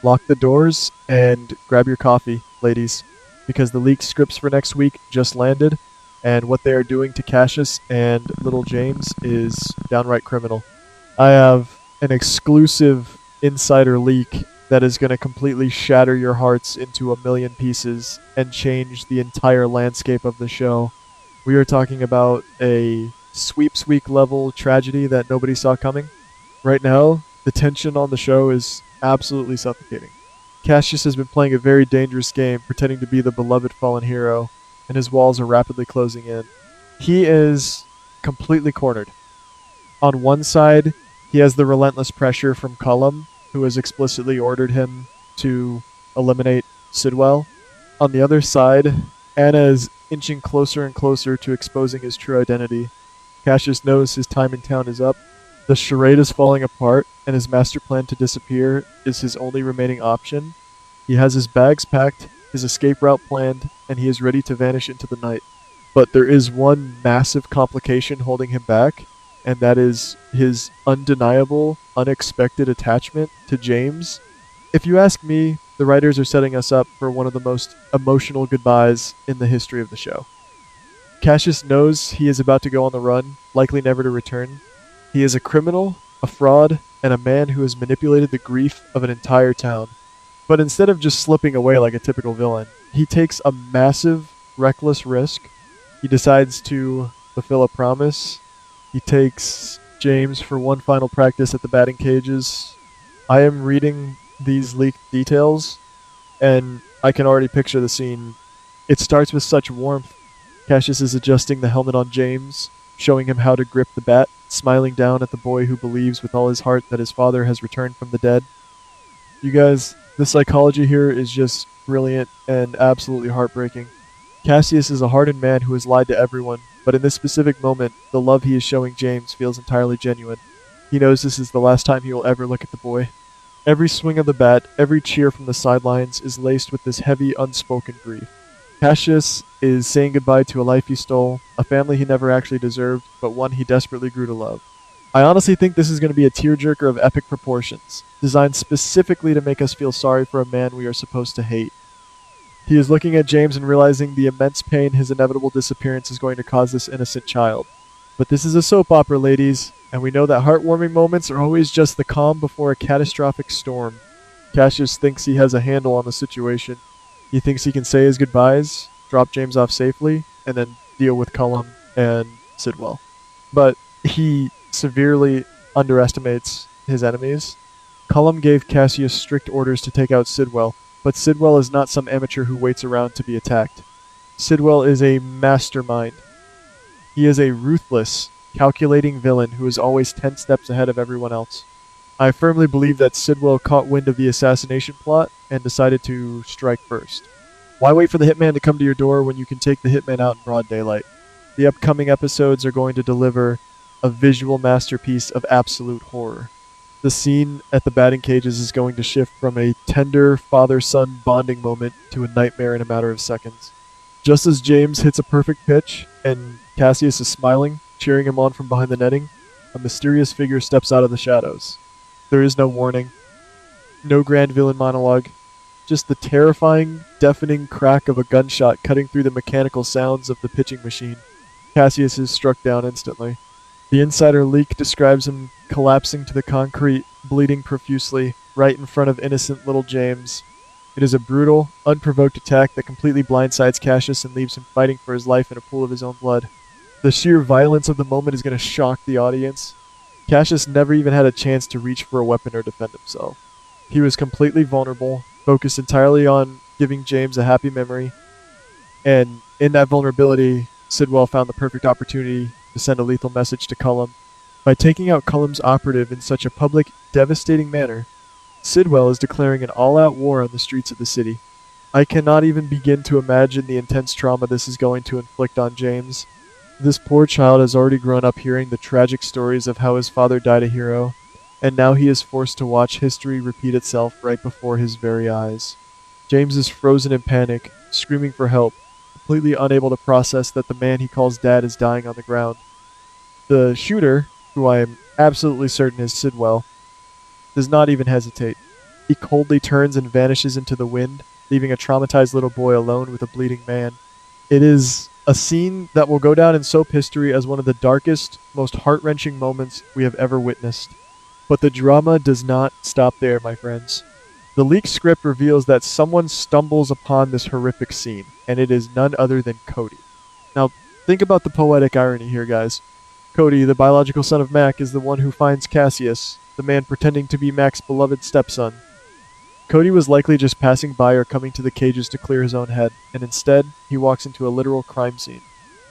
lock the doors and grab your coffee, ladies, because the leaked scripts for next week just landed, and what they are doing to Cassius and little James is downright criminal. I have an exclusive insider leak that is going to completely shatter your hearts into a million pieces and change the entire landscape of the show. We are talking about a sweeps week level tragedy that nobody saw coming. Right now, the tension on the show is absolutely suffocating. Cassius has been playing a very dangerous game, pretending to be the beloved fallen hero, and his walls are rapidly closing in. He is completely cornered. On one side, he has the relentless pressure from Cullum, who has explicitly ordered him to eliminate Sidwell. On the other side, Anna is inching closer and closer to exposing his true identity. Cassius knows his time in town is up. The charade is falling apart, and his master plan to disappear is his only remaining option. He has his bags packed, his escape route planned, and he is ready to vanish into the night. But there is one massive complication holding him back, and that is his undeniable, unexpected attachment to James. If you ask me, the writers are setting us up for one of the most emotional goodbyes in the history of the show. Cassius knows he is about to go on the run, likely never to return. He is a criminal, a fraud, and a man who has manipulated the grief of an entire town. But instead of just slipping away like a typical villain, he takes a massive, reckless risk. He decides to fulfill a promise. He takes James for one final practice at the batting cages. I am reading these leaked details, and I can already picture the scene. It starts with such warmth. Cassius is adjusting the helmet on James, showing him how to grip the bat, smiling down at the boy who believes with all his heart that his father has returned from the dead. You guys, the psychology here is just brilliant and absolutely heartbreaking. Cassius is a hardened man who has lied to everyone, but in this specific moment, the love he is showing James feels entirely genuine. He knows this is the last time he will ever look at the boy. Every swing of the bat, every cheer from the sidelines is laced with this heavy, unspoken grief. Cassius is saying goodbye to a life he stole, a family he never actually deserved, but one he desperately grew to love. I honestly think this is going to be a tearjerker of epic proportions, designed specifically to make us feel sorry for a man we are supposed to hate. He is looking at James and realizing the immense pain his inevitable disappearance is going to cause this innocent child. But this is a soap opera, ladies, and we know that heartwarming moments are always just the calm before a catastrophic storm. Cassius thinks he has a handle on the situation. He thinks he can say his goodbyes, drop James off safely, and then deal with Cullum and Sidwell. But he severely underestimates his enemies. Cullum gave Cassius strict orders to take out Sidwell, but Sidwell is not some amateur who waits around to be attacked. Sidwell is a mastermind. He is a ruthless, calculating villain who is always 10 steps ahead of everyone else. I firmly believe that Sidwell caught wind of the assassination plot and decided to strike first. Why wait for the hitman to come to your door when you can take the hitman out in broad daylight? The upcoming episodes are going to deliver a visual masterpiece of absolute horror. The scene at the batting cages is going to shift from a tender father-son bonding moment to a nightmare in a matter of seconds. Just as James hits a perfect pitch and Cassius is smiling, cheering him on from behind the netting, a mysterious figure steps out of the shadows. There is no warning, no grand villain monologue, just the terrifying, deafening crack of a gunshot cutting through the mechanical sounds of the pitching machine. Cassius is struck down instantly. The insider leak describes him collapsing to the concrete, bleeding profusely, right in front of innocent little James. It is a brutal, unprovoked attack that completely blindsides Cassius and leaves him fighting for his life in a pool of his own blood. The sheer violence of the moment is going to shock the audience. Cassius never even had a chance to reach for a weapon or defend himself. He was completely vulnerable, focused entirely on giving James a happy memory, and in that vulnerability, Sidwell found the perfect opportunity to send a lethal message to Cullum. By taking out Cullum's operative in such a public, devastating manner, Sidwell is declaring an all-out war on the streets of the city. I cannot even begin to imagine the intense trauma this is going to inflict on James. This poor child has already grown up hearing the tragic stories of how his father died a hero, and now he is forced to watch history repeat itself right before his very eyes. James is frozen in panic, screaming for help, completely unable to process that the man he calls dad is dying on the ground. The shooter, who I am absolutely certain is Sidwell, does not even hesitate. He coldly turns and vanishes into the wind, leaving a traumatized little boy alone with a bleeding man. It is a scene that will go down in soap history as one of the darkest, most heart-wrenching moments we have ever witnessed. But the drama does not stop there, my friends. The leaked script reveals that someone stumbles upon this horrific scene, and it is none other than Cody. Now, think about the poetic irony here, guys. Cody, the biological son of Mac, is the one who finds Cassius, the man pretending to be Mac's beloved stepson. Cody was likely just passing by or coming to the cages to clear his own head, and instead, he walks into a literal crime scene.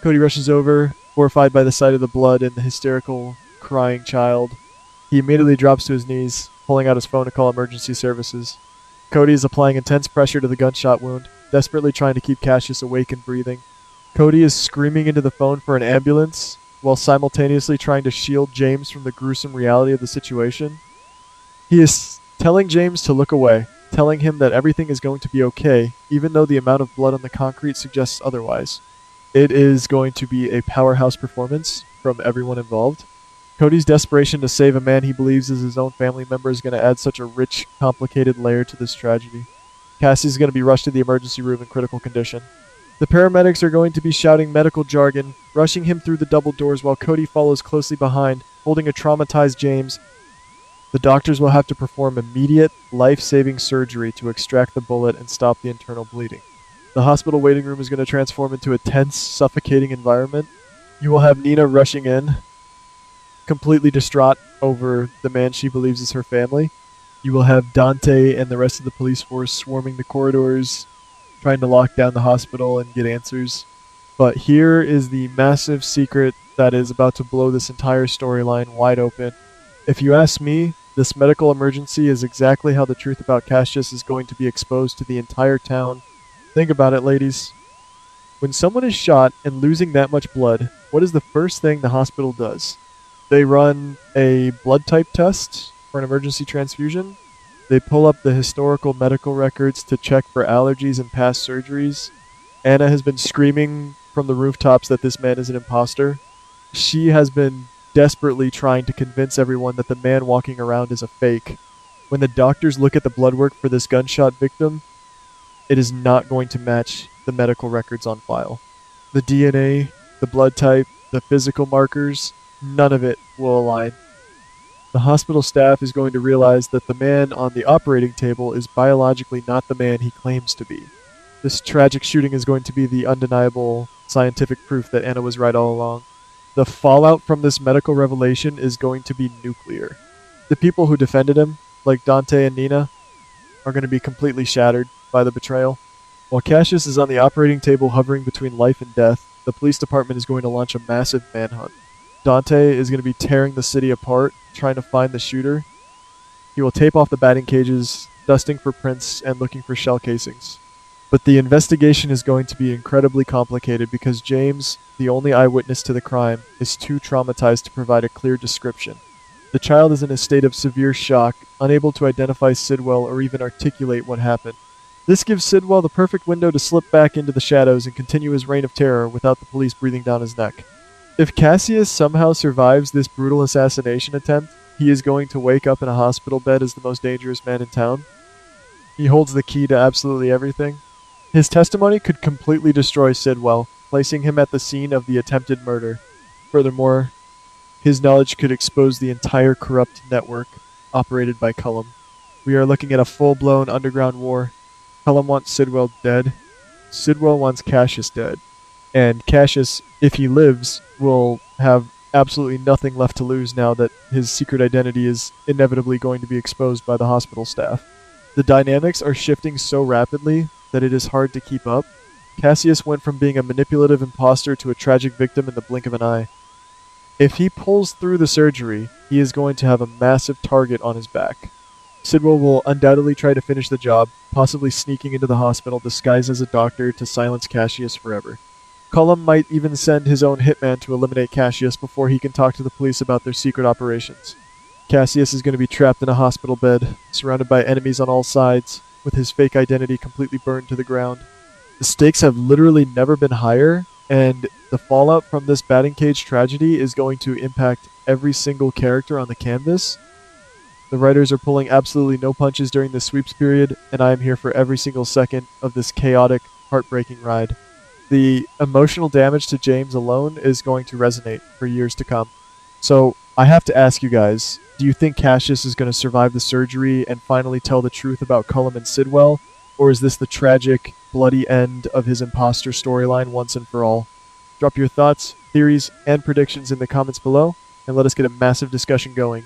Cody rushes over, horrified by the sight of the blood and the hysterical, crying child. He immediately drops to his knees, pulling out his phone to call emergency services. Cody is applying intense pressure to the gunshot wound, desperately trying to keep Cassius awake and breathing. Cody is screaming into the phone for an ambulance, while simultaneously trying to shield James from the gruesome reality of the situation. He is telling James to look away, telling him that everything is going to be okay, even though the amount of blood on the concrete suggests otherwise. It is going to be a powerhouse performance from everyone involved. Cody's desperation to save a man he believes is his own family member is going to add such a rich, complicated layer to this tragedy. Cassius is going to be rushed to the emergency room in critical condition. The paramedics are going to be shouting medical jargon, rushing him through the double doors while Cody follows closely behind, holding a traumatized James. The doctors will have to perform immediate, life-saving surgery to extract the bullet and stop the internal bleeding. The hospital waiting room is going to transform into a tense, suffocating environment. You will have Nina rushing in, completely distraught over the man she believes is her family. You will have Dante and the rest of the police force swarming the corridors, trying to lock down the hospital and get answers. But here is the massive secret that is about to blow this entire storyline wide open. If you ask me, this medical emergency is exactly how the truth about Cassius is going to be exposed to the entire town. Think about it, ladies. When someone is shot and losing that much blood, what is the first thing the hospital does? They run a blood type test for an emergency transfusion. They pull up the historical medical records to check for allergies and past surgeries. Anna has been screaming from the rooftops that this man is an imposter. She has been desperately trying to convince everyone that the man walking around is a fake. When the doctors look at the blood work for this gunshot victim, it is not going to match the medical records on file. The DNA, the blood type, the physical markers, none of it will align. The hospital staff is going to realize that the man on the operating table is biologically not the man he claims to be. This tragic shooting is going to be the undeniable scientific proof that Anna was right all along. The fallout from this medical revelation is going to be nuclear. The people who defended him, like Dante and Nina, are going to be completely shattered by the betrayal. While Cassius is on the operating table hovering between life and death, the police department is going to launch a massive manhunt. Dante is going to be tearing the city apart, trying to find the shooter. He will tape off the batting cages, dusting for prints and looking for shell casings. But the investigation is going to be incredibly complicated because James, the only eyewitness to the crime, is too traumatized to provide a clear description. The child is in a state of severe shock, unable to identify Sidwell or even articulate what happened. This gives Sidwell the perfect window to slip back into the shadows and continue his reign of terror without the police breathing down his neck. If Cassius somehow survives this brutal assassination attempt, he is going to wake up in a hospital bed as the most dangerous man in town. He holds the key to absolutely everything. His testimony could completely destroy Sidwell, placing him at the scene of the attempted murder. Furthermore, his knowledge could expose the entire corrupt network operated by Cullum. We are looking at a full-blown underground war. Cullum wants Sidwell dead. Sidwell wants Cassius dead. And Cassius, if he lives, will have absolutely nothing left to lose now that his secret identity is inevitably going to be exposed by the hospital staff. The dynamics are shifting so rapidly that it is hard to keep up. Cassius went from being a manipulative imposter to a tragic victim in the blink of an eye. If he pulls through the surgery, he is going to have a massive target on his back. Sidwell will undoubtedly try to finish the job, possibly sneaking into the hospital disguised as a doctor to silence Cassius forever. Cullum might even send his own hitman to eliminate Cassius before he can talk to the police about their secret operations. Cassius is going to be trapped in a hospital bed, surrounded by enemies on all sides, with his fake identity completely burned to the ground. The stakes have literally never been higher, and the fallout from this batting cage tragedy is going to impact every single character on the canvas. The writers are pulling absolutely no punches during this sweeps period, and I am here for every single second of this chaotic, heartbreaking ride. The emotional damage to James alone is going to resonate for years to come. So, I have to ask you guys, do you think Cassius is going to survive the surgery and finally tell the truth about Cullum and Sidwell? Or is this the tragic, bloody end of his imposter storyline once and for all? Drop your thoughts, theories, and predictions in the comments below, and let us get a massive discussion going.